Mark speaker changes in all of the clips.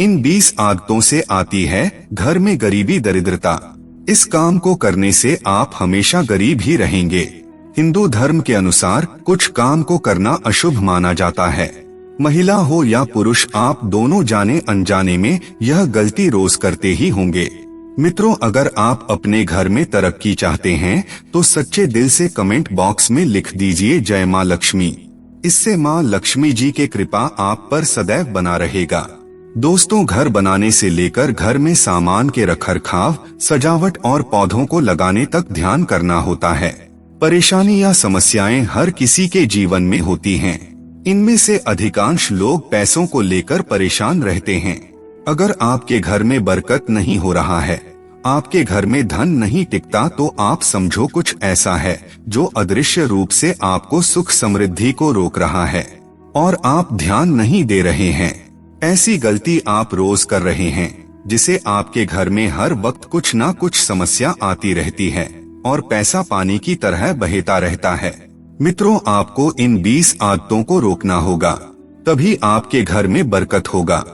Speaker 1: इन 20 आदतों से आती है घर में गरीबी दरिद्रता। इस काम को करने से आप हमेशा गरीब ही रहेंगे। हिंदू धर्म के अनुसार कुछ काम को करना अशुभ माना जाता है। महिला हो या पुरुष, आप दोनों जाने अनजाने में यह गलती रोज करते ही होंगे। मित्रों, अगर आप अपने घर में तरक्की चाहते हैं तो सच्चे दिल से कमेंट बॉक्स में लिख दीजिए जय माँ लक्ष्मी। इससे माँ लक्ष्मी जी के कृपा आप पर सदैव बना रहेगा। दोस्तों, घर बनाने से लेकर घर में सामान के रखरखाव, सजावट और पौधों को लगाने तक ध्यान करना होता है। परेशानी या समस्याएं हर किसी के जीवन में होती हैं। इनमें से अधिकांश लोग पैसों को लेकर परेशान रहते हैं। अगर आपके घर में बरकत नहीं हो रहा है, आपके घर में धन नहीं टिकता, तो आप समझो कुछ ऐसा है जो अदृश्य रूप से आपको सुख समृद्धि को रोक रहा है और आप ध्यान नहीं दे रहे हैं। ऐसी गलती आप रोज कर रहे हैं, जिसे आपके घर में हर वक्त कुछ ना कुछ समस्या आती रहती है और पैसा पानी की तरह बहेता रहता है। मित्रों, आपको इन 20 आदतों को रोकना होगा, तभी आपके घर में बरकत होगा।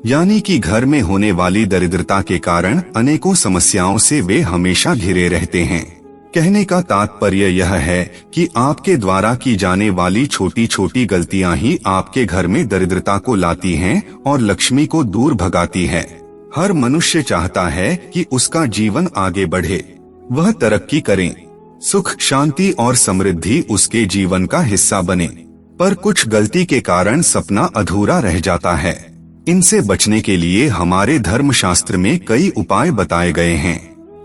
Speaker 1: यानी कि घर में होने वाली दरिद्रता के कारण अनेकों समस्याओं से वे हमेशा घिरे रहते हैं। कहने का तात्पर्य यह है कि आपके द्वारा की जाने वाली छोटी छोटी गलतियां ही आपके घर में दरिद्रता को लाती हैं और लक्ष्मी को दूर भगाती है। हर मनुष्य चाहता है कि उसका जीवन आगे बढ़े, वह तरक्की करे, सुख शांति और समृद्धि उसके जीवन का हिस्सा बने। पर कुछ गलती के कारण सपना अधूरा रह जाता है। इनसे बचने के लिए हमारे धर्मशास्त्र में कई उपाय बताए गए हैं।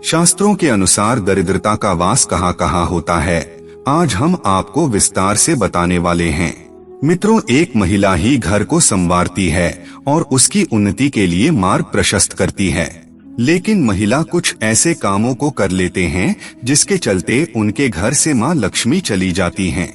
Speaker 1: शास्त्रों के अनुसार दरिद्रता का वास कहाँ कहाँ होता है, आज हम आपको विस्तार से बताने वाले हैं। मित्रों, एक महिला ही घर को संवारती है और उसकी उन्नति के लिए मार्ग प्रशस्त करती है। लेकिन महिला कुछ ऐसे कामों को कर लेते हैं जिसके चलते उनके घर से माँ लक्ष्मी चली जाती हैं।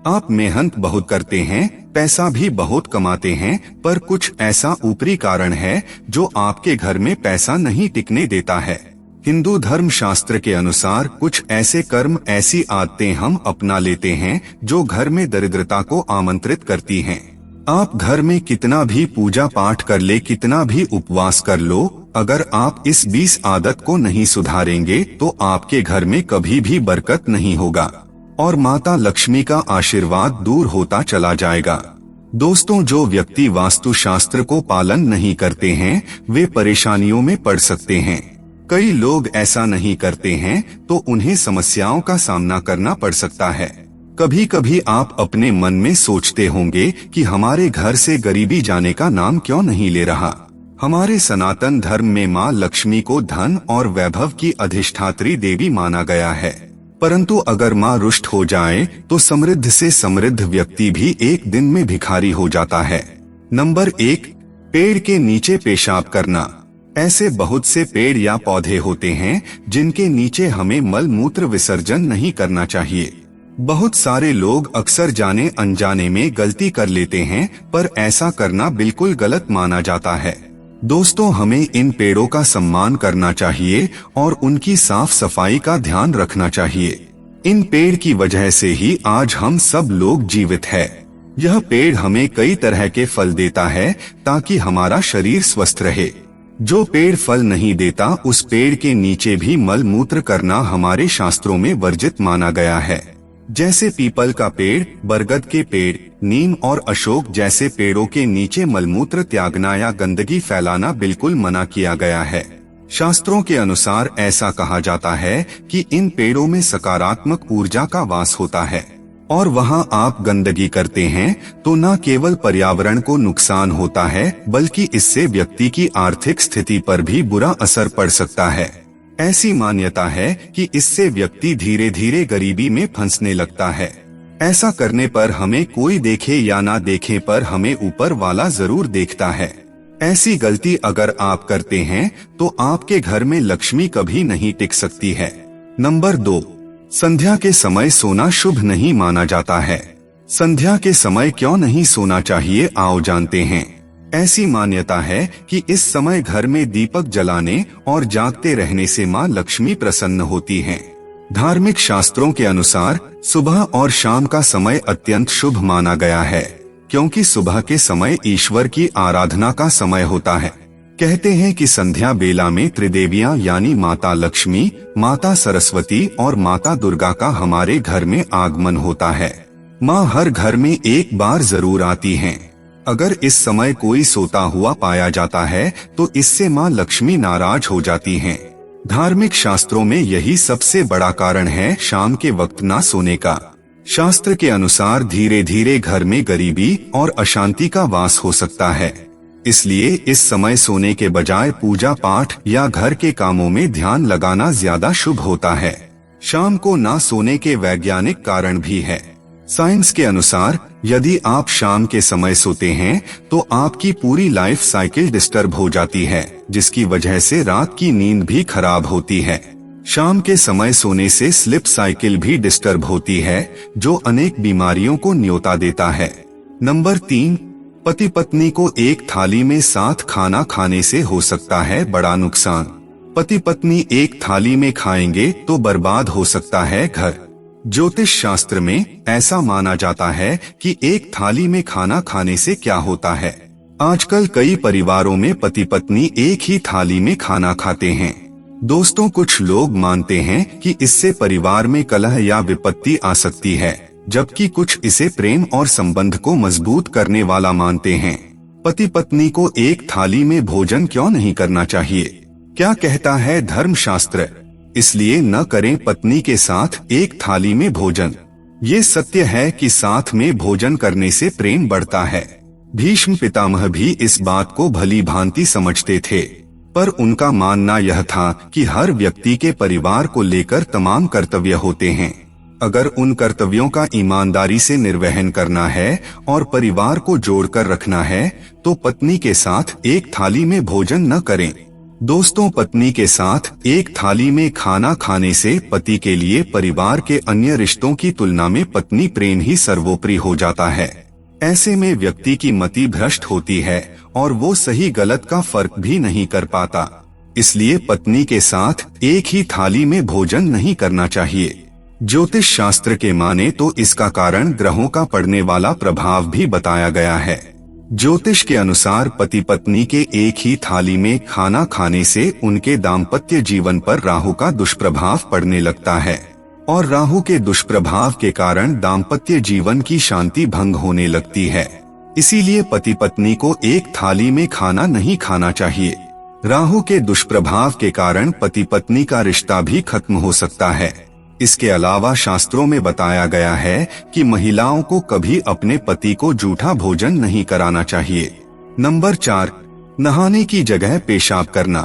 Speaker 1: आप मेहनत बहुत करते हैं, पैसा भी बहुत कमाते हैं, पर कुछ ऐसा ऊपरी कारण है जो आपके घर में पैसा नहीं टिकने देता है। हिंदू धर्म शास्त्र के अनुसार कुछ ऐसे कर्म, ऐसी आदतें हम अपना लेते हैं जो घर में दरिद्रता को आमंत्रित करती हैं। आप घर में कितना भी पूजा पाठ कर ले, कितना भी उपवास कर लो, अगर आप इस 20 आदत को नहीं सुधारेंगे तो आपके घर में कभी भी बरकत नहीं होगा और माता लक्ष्मी का आशीर्वाद दूर होता चला जाएगा। दोस्तों, जो व्यक्ति वास्तु शास्त्र को पालन नहीं करते हैं वे परेशानियों में पड़ सकते हैं। कई लोग ऐसा नहीं करते हैं तो उन्हें समस्याओं का सामना करना पड़ सकता है। कभी कभी आप अपने मन में सोचते होंगे कि हमारे घर से गरीबी जाने का नाम क्यों नहीं ले रहा। हमारे सनातन धर्म में माँ लक्ष्मी को धन और वैभव की अधिष्ठात्री देवी माना गया है, परंतु अगर माँ रुष्ट हो जाए तो समृद्ध से समृद्ध व्यक्ति भी एक दिन में भिखारी हो जाता है। नंबर 1, पेड़ के नीचे पेशाब करना। ऐसे बहुत से पेड़ या पौधे होते हैं जिनके नीचे हमें मल मूत्र विसर्जन नहीं करना चाहिए। बहुत सारे लोग अक्सर जाने अनजाने में गलती कर लेते हैं, पर ऐसा करना बिल्कुल गलत माना जाता है। दोस्तों, हमें इन पेड़ों का सम्मान करना चाहिए और उनकी साफ सफाई का ध्यान रखना चाहिए। इन पेड़ की वजह से ही आज हम सब लोग जीवित हैं। यह पेड़ हमें कई तरह के फल देता है ताकि हमारा शरीर स्वस्थ रहे। जो पेड़ फल नहीं देता उस पेड़ के नीचे भी मल मूत्र करना हमारे शास्त्रों में वर्जित माना गया है। जैसे पीपल का पेड़, बरगद के पेड़, नीम और अशोक जैसे पेड़ों के नीचे मलमूत्र त्यागना या गंदगी फैलाना बिल्कुल मना किया गया है। शास्त्रों के अनुसार ऐसा कहा जाता है कि इन पेड़ों में सकारात्मक ऊर्जा का वास होता है और वहां आप गंदगी करते हैं तो न केवल पर्यावरण को नुकसान होता है बल्कि इससे व्यक्ति की आर्थिक स्थिति पर भी बुरा असर पड़ सकता है। ऐसी मान्यता है कि इससे व्यक्ति धीरे धीरे गरीबी में फंसने लगता है। ऐसा करने पर हमें कोई देखे या ना देखे पर हमें ऊपर वाला जरूर देखता है। ऐसी गलती अगर आप करते हैं तो आपके घर में लक्ष्मी कभी नहीं टिक सकती है। नंबर 2, संध्या के समय सोना शुभ नहीं माना जाता है। संध्या के समय क्यों नहीं सोना चाहिए, आओ जानते हैं। ऐसी मान्यता है कि इस समय घर में दीपक जलाने और जागते रहने से माँ लक्ष्मी प्रसन्न होती हैं। धार्मिक शास्त्रों के अनुसार सुबह और शाम का समय अत्यंत शुभ माना गया है, क्योंकि सुबह के समय ईश्वर की आराधना का समय होता है। कहते हैं कि संध्या बेला में त्रिदेवियां यानी माता लक्ष्मी, माता सरस्वती और माता दुर्गा का हमारे घर में आगमन होता है। माँ हर घर में एक बार जरूर आती हैं। अगर इस समय कोई सोता हुआ पाया जाता है तो इससे माँ लक्ष्मी नाराज हो जाती हैं। धार्मिक शास्त्रों में यही सबसे बड़ा कारण है शाम के वक्त ना सोने का। शास्त्र के अनुसार धीरे धीरे घर में गरीबी और अशांति का वास हो सकता है। इसलिए इस समय सोने के बजाय पूजा पाठ या घर के कामों में ध्यान लगाना ज्यादा शुभ होता है। शाम को ना सोने के वैज्ञानिक कारण भी है। साइंस के अनुसार यदि आप शाम के समय सोते हैं तो आपकी पूरी लाइफ साइकिल डिस्टर्ब हो जाती है, जिसकी वजह से रात की नींद भी खराब होती है। शाम के समय सोने से स्लिप साइकिल भी डिस्टर्ब होती है, जो अनेक बीमारियों को न्योता देता है। नंबर 3, पति पत्नी को एक थाली में साथ खाना खाने से हो सकता है बड़ा नुकसान। पति पत्नी एक थाली में खाएंगे तो बर्बाद हो सकता है घर। ज्योतिष शास्त्र में ऐसा माना जाता है कि एक थाली में खाना खाने से क्या होता है। आजकल कई परिवारों में पति पत्नी एक ही थाली में खाना खाते हैं। दोस्तों, कुछ लोग मानते हैं कि इससे परिवार में कलह या विपत्ति आ सकती है, जबकि कुछ इसे प्रेम और संबंध को मजबूत करने वाला मानते हैं। पति पत्नी को एक थाली में भोजन क्यों नहीं करना चाहिए? क्या कहता है धर्मशास्त्र? इसलिए न करें पत्नी के साथ एक थाली में भोजन। ये सत्य है कि साथ में भोजन करने से प्रेम बढ़ता है। भीष्म पितामह भी इस बात को भली भांति समझते थे, पर उनका मानना यह था कि हर व्यक्ति के परिवार को लेकर तमाम कर्तव्य होते हैं। अगर उन कर्तव्यों का ईमानदारी से निर्वहन करना है और परिवार को जोड़कर रखना है तो पत्नी के साथ एक थाली में भोजन न करें। दोस्तों, पत्नी के साथ एक थाली में खाना खाने से पति के लिए परिवार के अन्य रिश्तों की तुलना में पत्नी प्रेम ही सर्वोपरि हो जाता है। ऐसे में व्यक्ति की मति भ्रष्ट होती है और वो सही गलत का फर्क भी नहीं कर पाता। इसलिए पत्नी के साथ एक ही थाली में भोजन नहीं करना चाहिए। ज्योतिष शास्त्र के माने तो इसका कारण ग्रहों का पड़ने वाला प्रभाव भी बताया गया है। ज्योतिष के अनुसार पति पत्नी के एक ही थाली में खाना खाने से उनके दाम्पत्य जीवन पर राहु का दुष्प्रभाव पड़ने लगता है और राहु के दुष्प्रभाव के कारण दाम्पत्य जीवन की शांति भंग होने लगती है। इसीलिए पति पत्नी को एक थाली में खाना नहीं खाना चाहिए। राहु के दुष्प्रभाव के कारण पति पत्नी का रिश्ता भी खत्म हो सकता है। इसके अलावा शास्त्रों में बताया गया है कि महिलाओं को कभी अपने पति को जूठा भोजन नहीं कराना चाहिए। नंबर 4, नहाने की जगह पेशाब करना।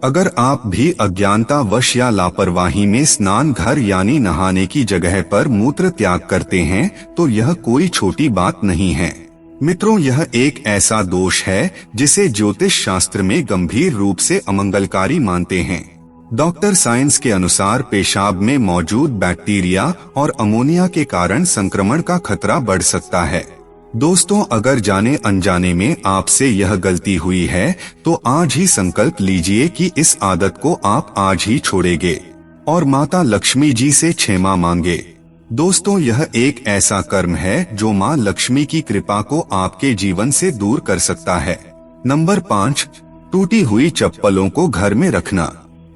Speaker 1: अगर आप भी अज्ञानतावश या लापरवाही में स्नान घर यानी नहाने की जगह पर मूत्र त्याग करते हैं तो यह कोई छोटी बात नहीं है। मित्रों, यह एक ऐसा दोष है जिसे ज्योतिष शास्त्र में गंभीर रूप से अमंगलकारी मानते हैं। डॉक्टर साइंस के अनुसार पेशाब में मौजूद बैक्टीरिया और अमोनिया के कारण संक्रमण का खतरा बढ़ सकता है। दोस्तों, अगर जाने अनजाने में आपसे यह गलती हुई है तो आज ही संकल्प लीजिए कि इस आदत को आप आज ही छोड़ेंगे और माता लक्ष्मी जी से क्षमा मांगे। दोस्तों, यह एक ऐसा कर्म है जो माँ लक्ष्मी की कृपा को आपके जीवन से दूर कर सकता है। नंबर 5, टूटी हुई चप्पलों को घर में रखना।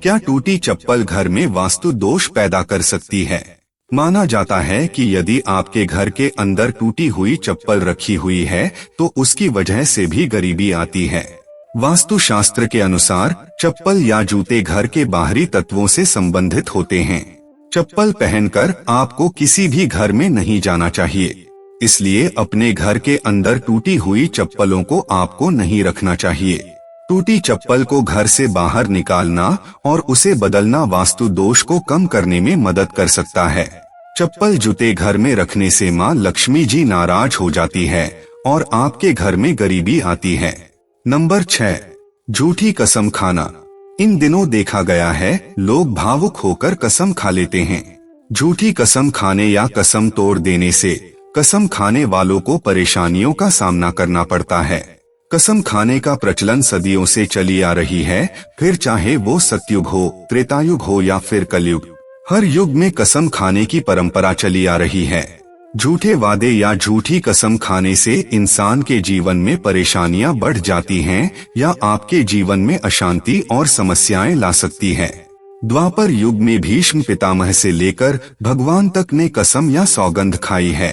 Speaker 1: क्या टूटी चप्पल घर में वास्तु दोष पैदा कर सकती है? माना जाता है कि यदि आपके घर के अंदर टूटी हुई चप्पल रखी हुई है तो उसकी वजह से भी गरीबी आती है। वास्तु शास्त्र के अनुसार चप्पल या जूते घर के बाहरी तत्वों से संबंधित होते हैं। चप्पल पहनकर आपको किसी भी घर में नहीं जाना चाहिए। इसलिए अपने घर के अंदर टूटी हुई चप्पलों को आपको नहीं रखना चाहिए। टूटी चप्पल को घर से बाहर निकालना और उसे बदलना वास्तु दोष को कम करने में मदद कर सकता है। चप्पल जूते घर में रखने से माँ लक्ष्मी जी नाराज हो जाती है और आपके घर में गरीबी आती है। नंबर 6, झूठी कसम खाना। इन दिनों देखा गया है लोग भावुक होकर कसम खा लेते हैं। झूठी कसम खाने या कसम तोड़ देने से कसम खाने वालों को परेशानियों का सामना करना पड़ता है। कसम खाने का प्रचलन सदियों से चली आ रही है, फिर चाहे वो सतयुग हो, त्रेतायुग हो या फिर कलयुग, हर युग में कसम खाने की परंपरा चली आ रही है। झूठे वादे या झूठी कसम खाने से इंसान के जीवन में परेशानियां बढ़ जाती हैं या आपके जीवन में अशांति और समस्याएं ला सकती है। द्वापर युग में भीष्म पितामह से लेकर भगवान तक ने कसम या सौगंध खाई है।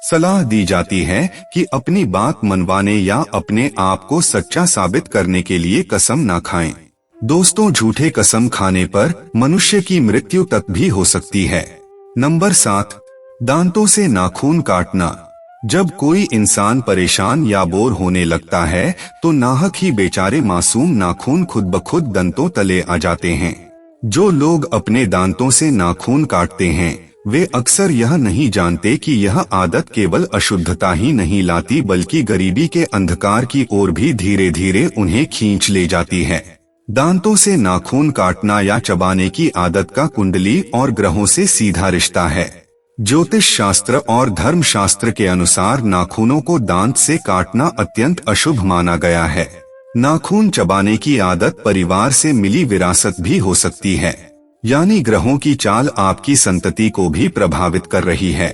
Speaker 1: सलाह दी जाती है कि अपनी बात मनवाने या अपने आप को सच्चा साबित करने के लिए कसम ना खाएं। दोस्तों, झूठे कसम खाने पर मनुष्य की मृत्यु तक भी हो सकती है। नंबर 7, दांतों से नाखून काटना। जब कोई इंसान परेशान या बोर होने लगता है तो नाहक ही बेचारे मासूम नाखून खुद ब खुद दंतों तले आ जाते हैं। जो लोग अपने दांतों से नाखून काटते हैं वे अक्सर यह नहीं जानते कि यह आदत केवल अशुद्धता ही नहीं लाती बल्कि गरीबी के अंधकार की ओर भी धीरे धीरे उन्हें खींच ले जाती है। दांतों से नाखून काटना या चबाने की आदत का कुंडली और ग्रहों से सीधा रिश्ता है। ज्योतिष शास्त्र और धर्म शास्त्र के अनुसार नाखूनों को दांत से काटना अत्यंत अशुभ माना गया है। नाखून चबाने की आदत परिवार से मिली विरासत भी हो सकती है, यानी ग्रहों की चाल आपकी संतति को भी प्रभावित कर रही है।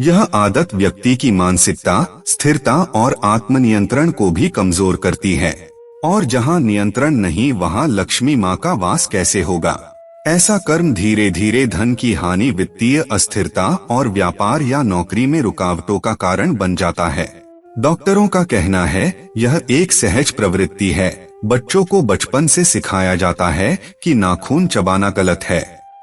Speaker 1: यह आदत व्यक्ति की मानसिकता, स्थिरता और आत्मनियंत्रण को भी कमजोर करती है। और जहां नियंत्रण नहीं वहां लक्ष्मी मां का वास कैसे होगा। ऐसा कर्म धीरे धीरे धन की हानि, वित्तीय अस्थिरता और व्यापार या नौकरी में रुकावटों का कारण बन जाता है। डॉक्टरों का कहना है यह एक सहज प्रवृत्ति है। बच्चों को बचपन से सिखाया जाता है कि नाखून चबाना गलत है।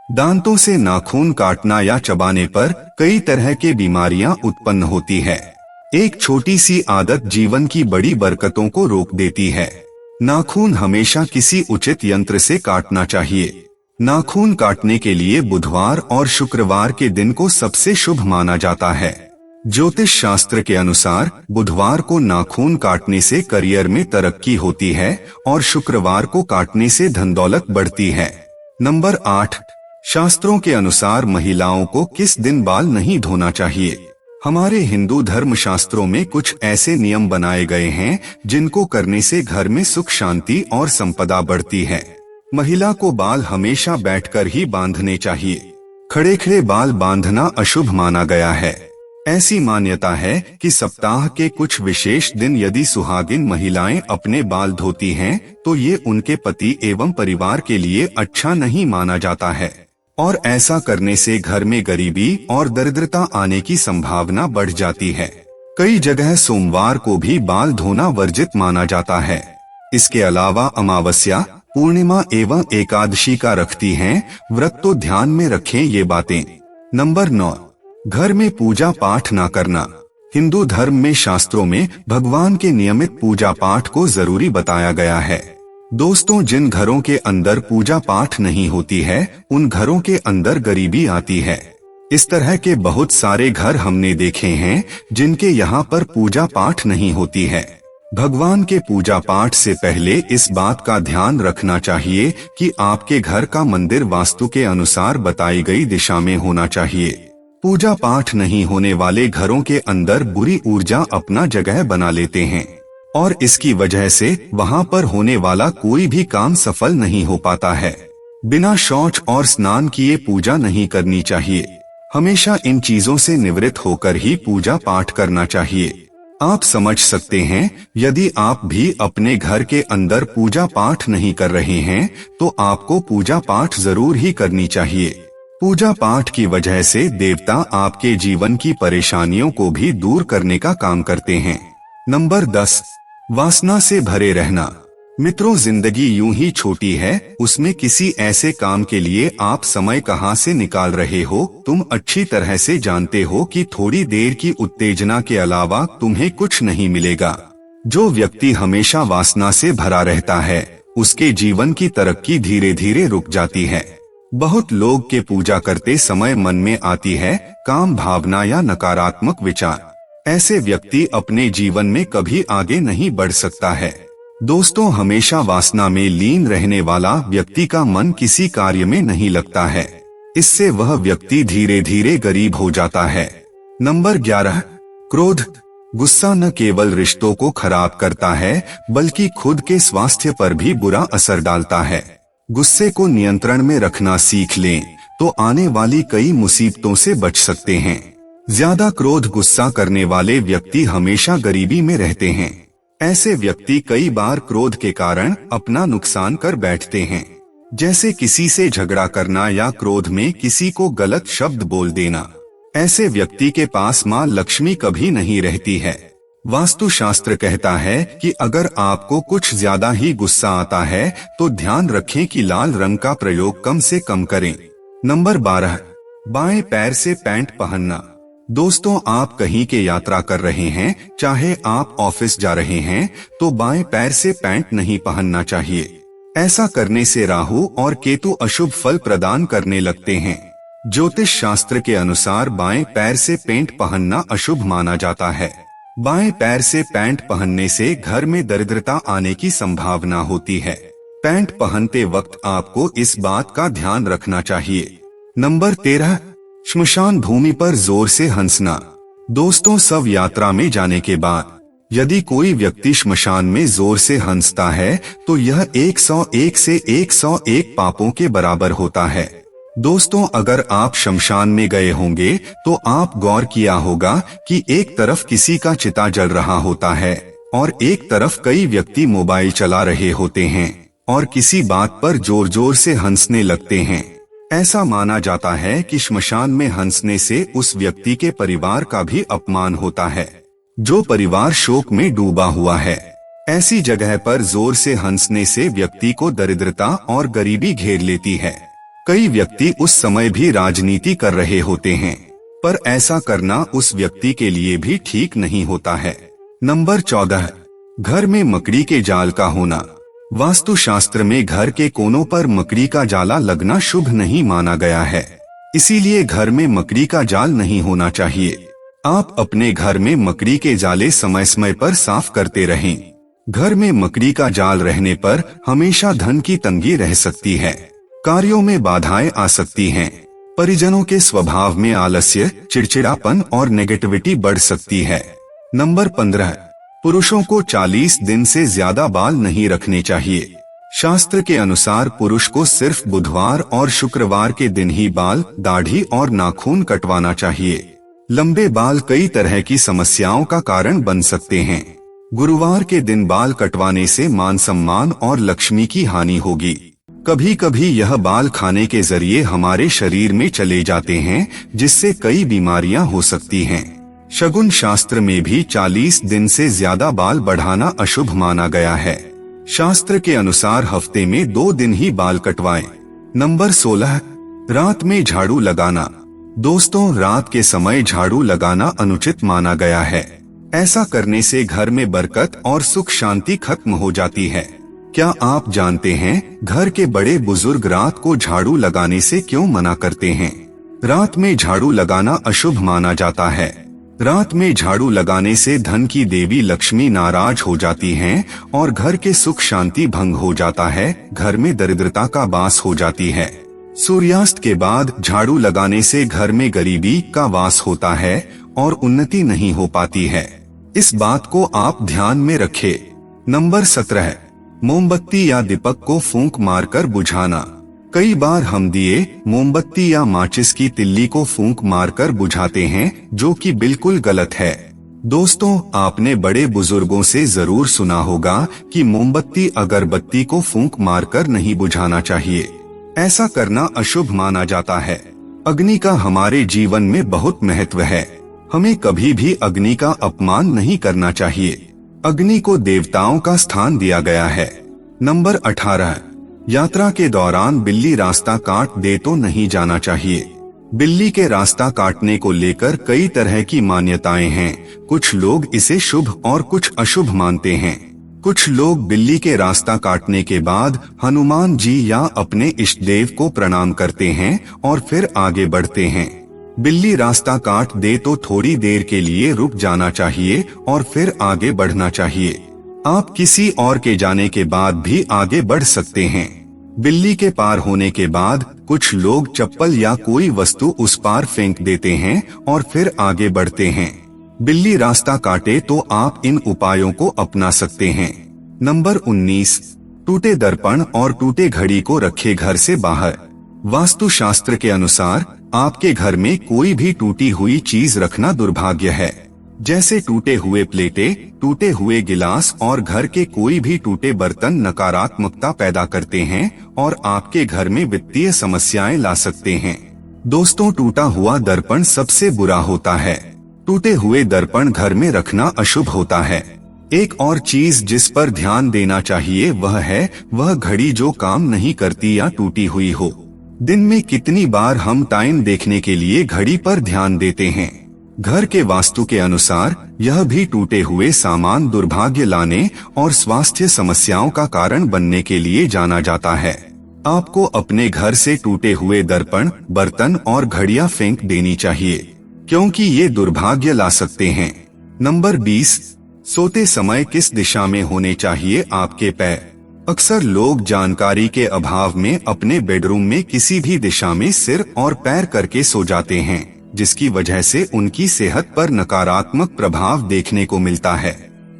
Speaker 1: दांतों से नाखून काटना या चबाने पर कई तरह के बीमारियां उत्पन्न होती है। एक छोटी सी आदत जीवन की बड़ी बरकतों को रोक देती है। नाखून हमेशा किसी उचित यंत्र से काटना चाहिए। नाखून काटने के लिए बुधवार और शुक्रवार के दिन को सबसे शुभ माना जाता है। ज्योतिष शास्त्र के अनुसार बुधवार को नाखून काटने से करियर में तरक्की होती है और शुक्रवार को काटने से धन दौलत बढ़ती है। नंबर 8, शास्त्रों के अनुसार महिलाओं को किस दिन बाल नहीं धोना चाहिए। हमारे हिंदू धर्म शास्त्रों में कुछ ऐसे नियम बनाए गए हैं जिनको करने से घर में सुख, शांति और संपदा बढ़ती है। महिला को बाल हमेशा बैठकर ही बांधने चाहिए। खड़े खड़े बाल बांधना अशुभ माना गया है। ऐसी मान्यता है कि सप्ताह के कुछ विशेष दिन यदि सुहागिन महिलाएं अपने बाल धोती हैं तो ये उनके पति एवं परिवार के लिए अच्छा नहीं माना जाता है और ऐसा करने से घर में गरीबी और दरिद्रता आने की संभावना बढ़ जाती है। कई जगह सोमवार को भी बाल धोना वर्जित माना जाता है। इसके अलावा अमावस्या, पूर्णिमा एवं एकादशी का रखती हैं व्रत तो ध्यान में रखें ये बातें। नंबर 9, घर में पूजा पाठ ना करना। हिंदू धर्म में शास्त्रों में भगवान के नियमित पूजा पाठ को जरूरी बताया गया है। दोस्तों, जिन घरों के अंदर पूजा पाठ नहीं होती है उन घरों के अंदर गरीबी आती है। इस तरह के बहुत सारे घर हमने देखे हैं जिनके यहाँ पर पूजा पाठ नहीं होती है। भगवान के पूजा पाठ से पहले इस बात का ध्यान रखना चाहिए कि आपके घर का मंदिर वास्तु के अनुसार बताई गई दिशा में होना चाहिए। पूजा पाठ नहीं होने वाले घरों के अंदर बुरी ऊर्जा अपना जगह बना लेते हैं और इसकी वजह से वहां पर होने वाला कोई भी काम सफल नहीं हो पाता है। बिना शौच और स्नान किए पूजा नहीं करनी चाहिए। हमेशा इन चीजों से निवृत्त होकर ही पूजा पाठ करना चाहिए। आप समझ सकते हैं, यदि आप भी अपने घर के अंदर पूजा पाठ नहीं कर रहे हैं तो आपको पूजा पाठ जरूर ही करनी चाहिए। पूजा पाठ की वजह से देवता आपके जीवन की परेशानियों को भी दूर करने का काम करते हैं। नंबर 10, वासना से भरे रहना। मित्रों, जिंदगी यूं ही छोटी है, उसमें किसी ऐसे काम के लिए आप समय कहां से निकाल रहे हो तुम अच्छी तरह से जानते हो कि थोड़ी देर की उत्तेजना के अलावा तुम्हें कुछ नहीं मिलेगा। जो व्यक्ति हमेशा वासना से भरा रहता है उसके जीवन की तरक्की धीरे धीरे रुक जाती है। बहुत लोग के पूजा करते समय मन में आती है काम भावना या नकारात्मक विचार। ऐसे व्यक्ति अपने जीवन में कभी आगे नहीं बढ़ सकता है। दोस्तों, हमेशा वासना में लीन रहने वाला व्यक्ति का मन किसी कार्य में नहीं लगता है। इससे वह व्यक्ति धीरे धीरे गरीब हो जाता है। नंबर 11, क्रोध। गुस्सा न केवल रिश्तों को खराब करता है बल्कि खुद के स्वास्थ्य पर भी बुरा असर डालता है। गुस्से को नियंत्रण में रखना सीख लें तो आने वाली कई मुसीबतों से बच सकते हैं। ज्यादा क्रोध गुस्सा करने वाले व्यक्ति हमेशा गरीबी में रहते हैं। ऐसे व्यक्ति कई बार क्रोध के कारण अपना नुकसान कर बैठते हैं, जैसे किसी से झगड़ा करना या क्रोध में किसी को गलत शब्द बोल देना। ऐसे व्यक्ति के पास मां लक्ष्मी कभी नहीं रहती है। वास्तुशास्त्र कहता है कि अगर आपको कुछ ज्यादा ही गुस्सा आता है तो ध्यान रखें कि लाल रंग का प्रयोग कम से कम करें। नंबर 12, बाएं पैर से पैंट पहनना। दोस्तों, आप कहीं के यात्रा कर रहे हैं, चाहे आप ऑफिस जा रहे हैं, तो बाएं पैर से पैंट नहीं पहनना चाहिए। ऐसा करने से राहु और केतु अशुभ फल प्रदान करने लगते हैं। ज्योतिष शास्त्र के अनुसार बाएं पैर से पैंट पहनना अशुभ माना जाता है। बाएं पैर से पैंट पहनने से घर में दरिद्रता आने की संभावना होती है। पैंट पहनते वक्त आपको इस बात का ध्यान रखना चाहिए। नंबर 13, श्मशान भूमि पर जोर से हंसना। दोस्तों, शव यात्रा में जाने के बाद यदि कोई व्यक्ति श्मशान में जोर से हंसता है तो यह 101 से 101 पापों के बराबर होता है। दोस्तों, अगर आप शमशान में गए होंगे तो आप गौर किया होगा कि एक तरफ किसी का चिता जल रहा होता है और एक तरफ कई व्यक्ति मोबाइल चला रहे होते हैं और किसी बात पर जोर जोर से हंसने लगते हैं। ऐसा माना जाता है कि श्मशान में हंसने से उस व्यक्ति के परिवार का भी अपमान होता है, जो परिवार शोक में डूबा हुआ है। ऐसी जगह पर जोर से हंसने से व्यक्ति को दरिद्रता और गरीबी घेर लेती है। कई व्यक्ति उस समय भी राजनीति कर रहे होते हैं, पर ऐसा करना उस व्यक्ति के लिए भी ठीक नहीं होता है। नंबर 14, घर में मकड़ी के जाल का होना। वास्तुशास्त्र में घर के कोनों पर मकड़ी का जाला लगना शुभ नहीं माना गया है, इसीलिए घर में मकड़ी का जाल नहीं होना चाहिए। आप अपने घर में मकड़ी के जाले समय समय पर साफ करते रहें। घर में मकड़ी का जाल रहने पर हमेशा धन की तंगी रह सकती है, कार्यों में बाधाएं आ सकती हैं, परिजनों के स्वभाव में आलस्य, चिड़चिड़ापन और नेगेटिविटी बढ़ सकती है। नंबर 15, पुरुषों को 40 दिन से ज्यादा बाल नहीं रखने चाहिए। शास्त्र के अनुसार पुरुष को सिर्फ बुधवार और शुक्रवार के दिन ही बाल, दाढ़ी और नाखून कटवाना चाहिए। लंबे बाल कई तरह की समस्याओं का कारण बन सकते हैं। गुरुवार के दिन बाल कटवाने से मान सम्मान और लक्ष्मी की हानि होगी। कभी कभी यह बाल खाने के जरिए हमारे शरीर में चले जाते हैं, जिससे कई बीमारियां हो सकती हैं। शगुन शास्त्र में भी 40 दिन से ज्यादा बाल बढ़ाना अशुभ माना गया है। शास्त्र के अनुसार हफ्ते में 2 दिन ही बाल कटवाएं। नंबर 16, रात में झाड़ू लगाना। दोस्तों, रात के समय झाड़ू लगाना अनुचित माना गया है। ऐसा करने से घर में बरकत और सुख शांति खत्म हो जाती है। क्या आप जानते हैं घर के बड़े बुजुर्ग रात को झाड़ू लगाने से क्यों मना करते हैं? रात में झाड़ू लगाना अशुभ माना जाता है। रात में झाड़ू लगाने से धन की देवी लक्ष्मी नाराज हो जाती हैं और घर के सुख शांति भंग हो जाता है, घर में दरिद्रता का वास हो जाती है। सूर्यास्त के बाद झाड़ू लगाने से घर में गरीबी का वास होता है और उन्नति नहीं हो पाती है। इस बात को आप ध्यान में रखें। नंबर 17, मोमबत्ती या दीपक को फूंक मारकर बुझाना। कई बार हम दिए, मोमबत्ती या माचिस की तिल्ली को फूंक मारकर बुझाते हैं, जो कि बिल्कुल गलत है। दोस्तों, आपने बड़े बुजुर्गों से जरूर सुना होगा कि मोमबत्ती अगरबत्ती को फूंक मारकर नहीं बुझाना चाहिए। ऐसा करना अशुभ माना जाता है। अग्नि का हमारे जीवन में बहुत महत्व है। हमें कभी भी अग्नि का अपमान नहीं करना चाहिए। अग्नि को देवताओं का स्थान दिया गया है। नंबर 18, यात्रा के दौरान बिल्ली रास्ता काट दे तो नहीं जाना चाहिए। बिल्ली के रास्ता काटने को लेकर कई तरह की मान्यताएं हैं। कुछ लोग इसे शुभ और कुछ अशुभ मानते हैं। कुछ लोग बिल्ली के रास्ता काटने के बाद हनुमान जी या अपने इष्ट देव को प्रणाम करते हैं और फिर आगे बढ़ते हैं। बिल्ली रास्ता काट दे तो थोड़ी देर के लिए रुक जाना चाहिए और फिर आगे बढ़ना चाहिए। आप किसी और के जाने के बाद भी आगे बढ़ सकते हैं। बिल्ली के पार होने के बाद कुछ लोग चप्पल या कोई वस्तु उस पार फेंक देते हैं और फिर आगे बढ़ते हैं। बिल्ली रास्ता काटे तो आप इन उपायों को अपना सकते हैं। नंबर 19, टूटे दर्पण और टूटे घड़ी को रखे घर से बाहर। वास्तुशास्त्र के अनुसार आपके घर में कोई भी टूटी हुई चीज रखना दुर्भाग्य है, जैसे टूटे हुए प्लेटें, टूटे हुए गिलास और घर के कोई भी टूटे बर्तन नकारात्मकता पैदा करते हैं और आपके घर में वित्तीय समस्याएं ला सकते हैं। दोस्तों, टूटा हुआ दर्पण सबसे बुरा होता है। टूटे हुए दर्पण घर में रखना अशुभ होता है। एक और चीज जिस पर ध्यान देना चाहिए वह घड़ी जो काम नहीं करती या टूटी हुई हो। दिन में कितनी बार हम टाइम देखने के लिए घड़ी पर ध्यान देते हैं। घर के वास्तु के अनुसार यह भी टूटे हुए सामान दुर्भाग्य लाने और स्वास्थ्य समस्याओं का कारण बनने के लिए जाना जाता है। आपको अपने घर से टूटे हुए दर्पण, बर्तन और घड़ियां फेंक देनी चाहिए, क्योंकि ये दुर्भाग्य ला सकते हैं। नंबर 20, सोते समय किस दिशा में होने चाहिए आपके पैर? अक्सर लोग जानकारी के अभाव में अपने बेडरूम में किसी भी दिशा में सिर और पैर करके सो जाते हैं, जिसकी वजह से उनकी सेहत पर नकारात्मक प्रभाव देखने को मिलता है।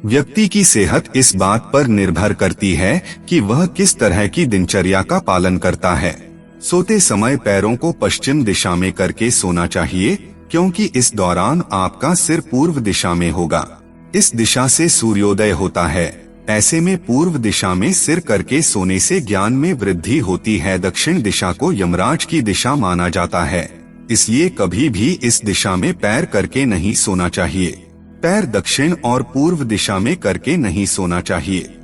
Speaker 1: व्यक्ति की सेहत इस बात पर निर्भर करती है कि वह किस तरह की दिनचर्या का पालन करता है। सोते समय पैरों को पश्चिम दिशा में करके सोना चाहिए, क्योंकि इस दौरान आपका सिर पूर्व दिशा में होगा। इस दिशा से सूर्योदय होता है। ऐसे में पूर्व दिशा में सिर करके सोने से ज्ञान में वृद्धि होती है। दक्षिण दिशा को यमराज की दिशा माना जाता है, इसलिए कभी भी इस दिशा में पैर करके नहीं सोना चाहिए। पैर दक्षिण और पूर्व दिशा में करके नहीं सोना चाहिए।